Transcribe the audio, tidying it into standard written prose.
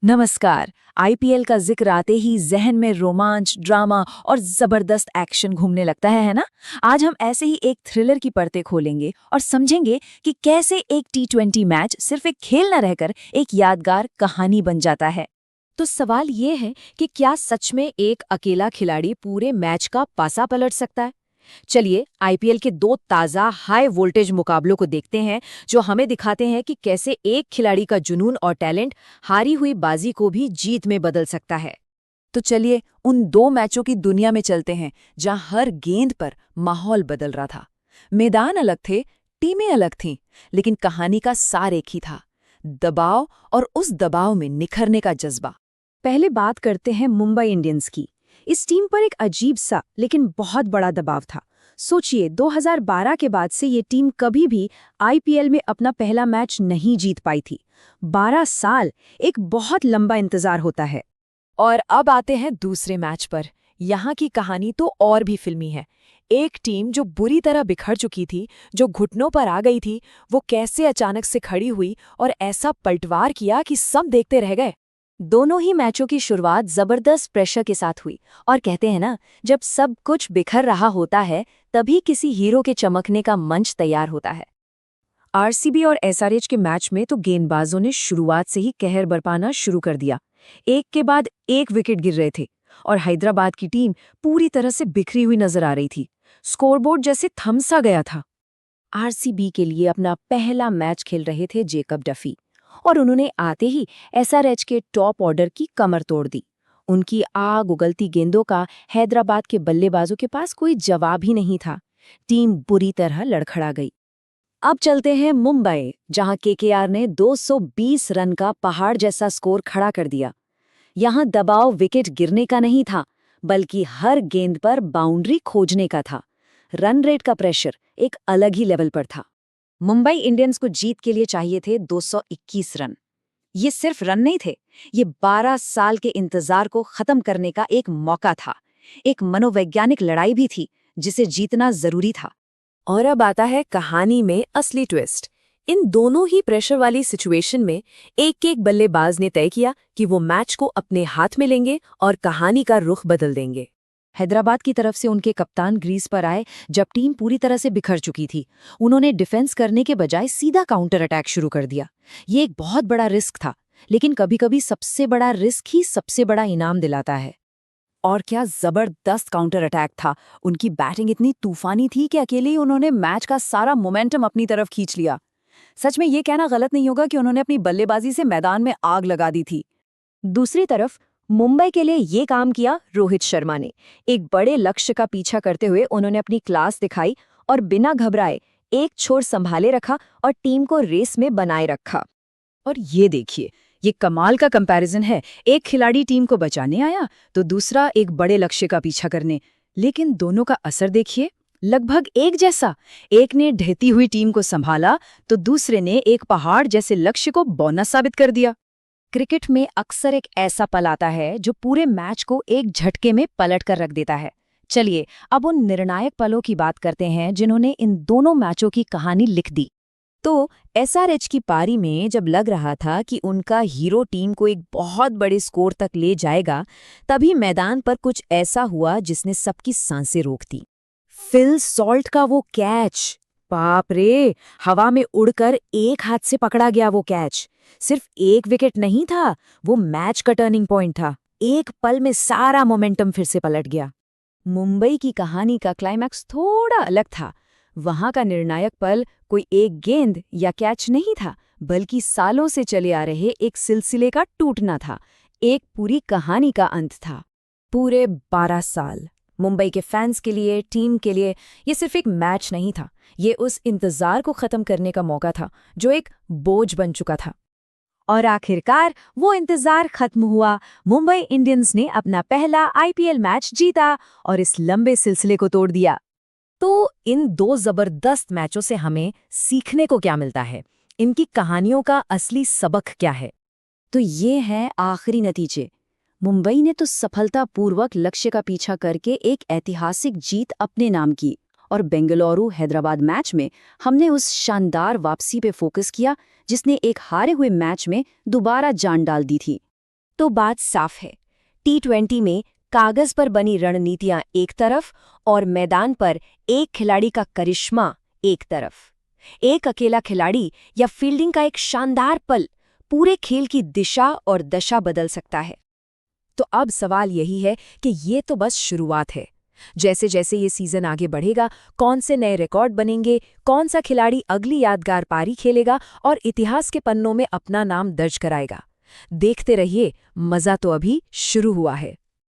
नमस्कार। आईपीएल का जिक्र आते ही जहन में रोमांच, ड्रामा और जबरदस्त एक्शन घूमने लगता है ना? आज हम ऐसे ही एक थ्रिलर की परतें खोलेंगे और समझेंगे कि कैसे एक टी20 मैच सिर्फ एक खेल न रहकर एक यादगार कहानी बन जाता है। तो सवाल ये है कि क्या सच में एक अकेला खिलाड़ी पूरे मैच का पासा पलट सकता है? चलिए आईपीएल के दो ताज़ा हाई वोल्टेज मुकाबलों को देखते हैं जो हमें दिखाते हैं कि कैसे एक खिलाड़ी का जुनून और टैलेंट हारी हुई बाजी को भी जीत में बदल सकता है। तो चलिए उन दो मैचों की दुनिया में चलते हैं जहां हर गेंद पर माहौल बदल रहा था। मैदान अलग थे, टीमें अलग थीं, लेकिन कहानी का सार एक ही था, दबाव और उस दबाव में निखरने का जज्बा। पहले बात करते हैं मुंबई इंडियंस की। इस टीम पर एक अजीब सा लेकिन बहुत बड़ा दबाव था। सोचिए 2012 के बाद से ये टीम कभी भी आईपीएल में अपना पहला मैच नहीं जीत पाई थी। 12 साल एक बहुत लंबा इंतजार होता है। और अब आते हैं दूसरे मैच पर। यहाँ की कहानी तो और भी फिल्मी है। एक टीम जो बुरी तरह बिखर चुकी थी, जो घुटनों पर आ गई थी, वो कैसे अचानक से खड़ी हुई और ऐसा पलटवार किया कि सब देखते रह गए। दोनों ही मैचों की शुरुआत जबरदस्त प्रेशर के साथ हुई और कहते हैं ना, जब सब कुछ बिखर रहा होता है तभी किसी हीरो के चमकने का मंच तैयार होता है। आरसीबी और एसआरएच के मैच में तो गेंदबाजों ने शुरुआत से ही कहर बरपाना शुरू कर दिया। एक के बाद एक विकेट गिर रहे थे और हैदराबाद की टीम पूरी तरह से बिखरी हुई नजर आ रही थी। स्कोरबोर्ड जैसे थम सा गया था। आरसीबी के लिए अपना पहला मैच खेल रहे थे जेकब डफी और उन्होंने आते ही एसआरएच के टॉप ऑर्डर की कमर तोड़ दी। उनकी आग उगलती गेंदों का हैदराबाद के बल्लेबाजों के पास कोई जवाब ही नहीं था। टीम बुरी तरह लड़खड़ा गई। अब चलते हैं मुंबई, जहां केकेआर ने 220 रन का पहाड़ जैसा स्कोर खड़ा कर दिया। यहां दबाव विकेट गिरने का नहीं था, बल्कि हर गेंद पर बाउंड्री खोजने का था। रन रेट का प्रेशर एक अलग ही लेवल पर था। मुंबई इंडियंस को जीत के लिए चाहिए थे 221 रन। ये सिर्फ रन नहीं थे, ये 12 साल के इंतजार को खत्म करने का एक मौका था। एक मनोवैज्ञानिक लड़ाई भी थी जिसे जीतना जरूरी था। और अब आता है कहानी में असली ट्विस्ट। इन दोनों ही प्रेशर वाली सिचुएशन में एक एक बल्लेबाज ने तय किया कि वो मैच को अपने हाथ में लेंगे और कहानी का रुख बदल देंगे। हैदराबाद की तरफ से उनके कप्तान ग्रीज पर आए जब टीम पूरी तरह से बिखर चुकी थी। उन्होंने डिफेंस करने के बजाय सीधा काउंटर अटैक शुरू कर दिया। ये एक बहुत बड़ा रिस्क था, लेकिन कभी-कभी सबसे बड़ा रिस्क ही सबसे बड़ा इनाम दिलाता है। और क्या जबरदस्त काउंटर अटैक था। उनकी बैटिंग इतनी तूफानी थी कि अकेले ही उन्होंने मैच का सारा मोमेंटम अपनी तरफ खींच लिया। सच में ये कहना गलत नहीं होगा कि उन्होंने अपनी बल्लेबाजी से मैदान में आग लगा दी थी। दूसरी तरफ मुंबई के लिए ये काम किया रोहित शर्मा ने। एक बड़े लक्ष्य का पीछा करते हुए उन्होंने अपनी क्लास दिखाई और बिना घबराए एक छोर संभाले रखा और टीम को रेस में बनाए रखा। और ये देखिए, ये कमाल का कंपैरिजन है। एक खिलाड़ी टीम को बचाने आया तो दूसरा एक बड़े लक्ष्य का पीछा करने। लेकिन दोनों का असर देखिए, लगभग एक जैसा। एक ने ढहती हुई टीम को संभाला तो दूसरे ने एक पहाड़ जैसे लक्ष्य को बोनस साबित कर दिया। क्रिकेट में अक्सर एक ऐसा पल आता है जो पूरे मैच को एक झटके में पलट कर रख देता है। चलिए अब उन निर्णायक पलों की बात करते हैं जिन्होंने इन दोनों मैचों की कहानी लिख दी। तो एसआरएच की पारी में जब लग रहा था कि उनका हीरो टीम को एक बहुत बड़े स्कोर तक ले जाएगा, तभी मैदान पर कुछ ऐसा हुआ जिसने सबकी सांसें रोक दी। फिल सॉल्ट का वो कैच, बाप रे! हवा में उड़कर एक हाथ से पकड़ा गया वो कैच। सिर्फ एक विकेट नहीं था, वो मैच का टर्निंग पॉइंट था। एक पल में सारा मोमेंटम फिर से पलट गया। मुंबई की कहानी का क्लाइमैक्स थोड़ा अलग था। वहां का निर्णायक पल कोई एक गेंद या कैच नहीं था, बल्कि सालों से चले आ रहे एक सिलसिले का टूटना था। एक पूरी कहानी का अंत था। पूरे 12 साल मुंबई के फैंस के लिए, टीम के लिए, ये सिर्फ एक मैच नहीं था। ये उस इंतजार को खत्म करने का मौका था जो एक बोझ बन चुका था। और आखिरकार वो इंतजार खत्म हुआ। मुंबई इंडियंस ने अपना पहला आईपीएल मैच जीता और इस लंबे सिलसिले को तोड़ दिया। तो इन दो जबरदस्त मैचों से हमें सीखने को क्या मिलता है? इनकी कहानियों का असली सबक क्या है? तो ये है आखिरी नतीजे। मुंबई ने तो सफलतापूर्वक लक्ष्य का पीछा करके एक ऐतिहासिक जीत अपने नाम की, और बेंगलुरु हैदराबाद मैच में हमने उस शानदार वापसी पे फोकस किया जिसने एक हारे हुए मैच में दोबारा जान डाल दी थी। तो बात साफ है। T20 में कागज पर बनी रणनीतियां एक तरफ और मैदान पर एक खिलाड़ी का करिश्मा एक तरफ। एक अकेला खिलाड़ी या फील्डिंग का एक शानदार पल पूरे खेल की दिशा और दशा बदल सकता है। तो अब सवाल यही है कि ये तो बस शुरुआत है। जैसे जैसे ये सीजन आगे बढ़ेगा, कौन से नए रिकॉर्ड बनेंगे, कौन सा खिलाड़ी अगली यादगार पारी खेलेगा और इतिहास के पन्नों में अपना नाम दर्ज कराएगा। देखते रहिए, मजा तो अभी शुरू हुआ है।